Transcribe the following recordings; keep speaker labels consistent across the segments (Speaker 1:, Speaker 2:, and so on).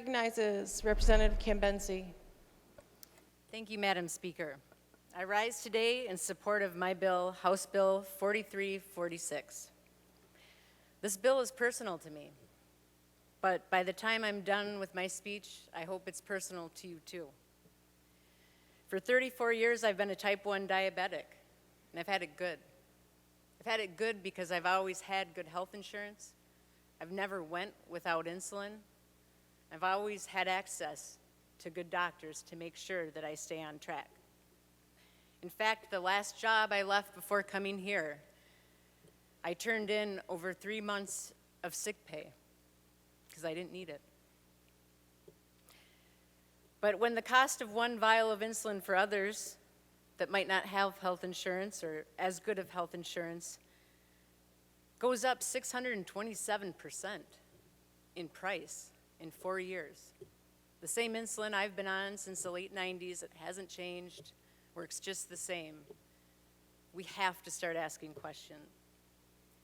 Speaker 1: recognizes Representative Cambensy.
Speaker 2: Thank you, Madam Speaker. I rise today in support of my bill, House Bill 4346. This bill is personal to me, but by the time I'm done with my speech, I hope it's personal to you too. For 34 years, I've been a type 1 diabetic, and I've had it good. I've had it good because I've always had good health insurance. I've never went without insulin. I've always had access to good doctors to make sure that I stay on track. In fact, the last job I left before coming here, I turned in over 3 months of sick pay because I didn't need it. But when the cost of one vial of insulin for others that might not have health insurance or as good of health insurance goes up 627% in price in 4 years. The same insulin I've been on since the late 90s, it hasn't changed, works just the same. We have to start asking questions.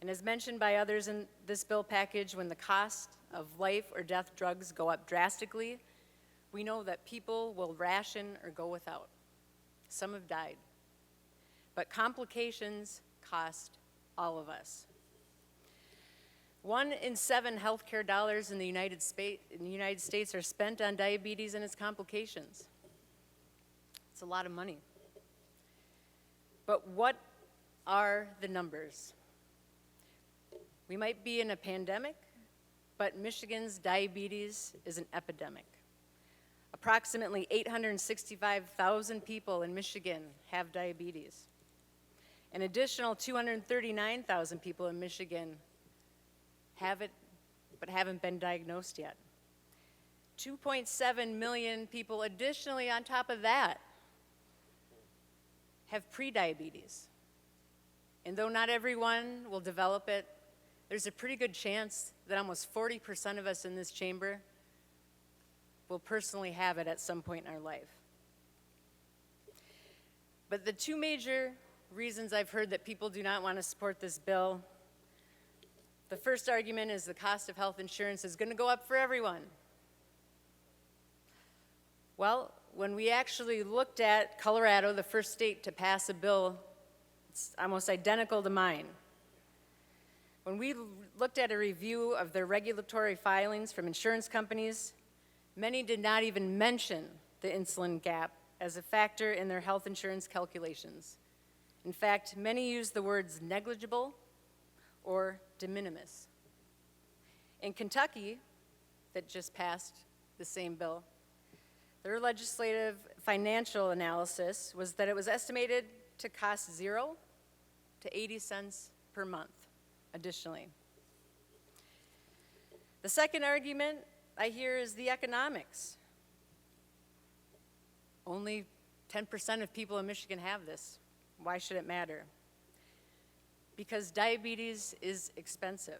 Speaker 2: And as mentioned by others in this bill package, when the cost of life or death drugs go up drastically, we know that people will ration or go without. Some have died. But complications cost all of us. 1 in 7 healthcare dollars in the United States are spent on diabetes and its complications. It's a lot of money. But what are the numbers? We might be in a pandemic, but Michigan's diabetes is an epidemic. Approximately 865,000 people in Michigan have diabetes. An additional 239,000 people in Michigan have it, but haven't been diagnosed yet. 2.7 million people additionally on top of that have prediabetes. And though not everyone will develop it, there's a pretty good chance that almost 40% of us in this chamber will personally have it at some point in our life. But the two major reasons I've heard that people do not want to support this bill, the first argument is the cost of health insurance is going to go up for everyone. Well, when we actually looked at Colorado, the first state to pass a bill, it's almost identical to mine. When we looked at a review of their regulatory filings from insurance companies, many did not even mention the insulin gap as a factor in their health insurance calculations. In fact, many use the words negligible or de minimis. In Kentucky, that just passed the same bill, their legislative financial analysis was that it was estimated to cost 0 to 80 cents per month additionally. The second argument I hear is the economics. Only 10% of people in Michigan have this. Why should it matter? Because diabetes is expensive.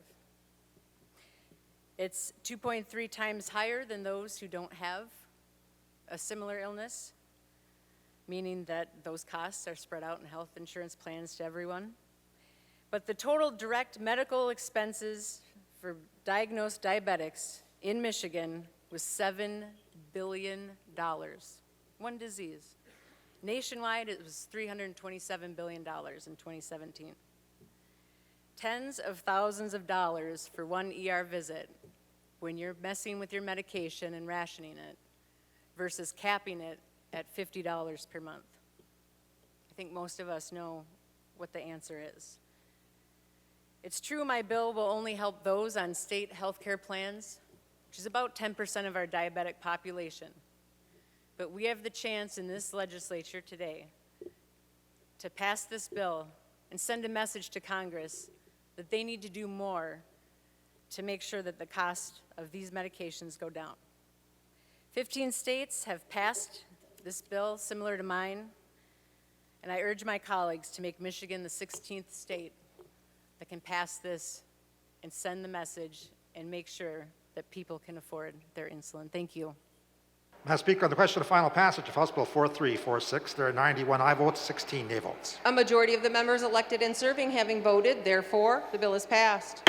Speaker 2: It's 2.3 times higher than those who don't have a similar illness, meaning that those costs are spread out in health insurance plans to everyone. But the total direct medical expenses for diagnosed diabetics in Michigan was $7 billion. One disease. Nationwide, it was $327 billion in 2017. Tens of thousands of dollars for one ER visit when you're messing with your medication and rationing it versus capping it at $50 per month. I think most of us know what the answer is. It's true my bill will only help those on state health care plans, which is about 10% of our diabetic population. But we have the chance in this legislature today to pass this bill and send a message to Congress that they need to do more to make sure that the cost of these medications go down. 15 states have passed this bill similar to mine, and I urge my colleagues to make Michigan the 16th state that can pass this and send the message and make sure that people can afford their insulin. Thank you.
Speaker 3: Madam Speaker, on the question of final passage of House Bill 4346, there are 91 aye votes, 16 nay votes.
Speaker 4: A majority of the members elected and serving having voted, therefore, the bill is passed.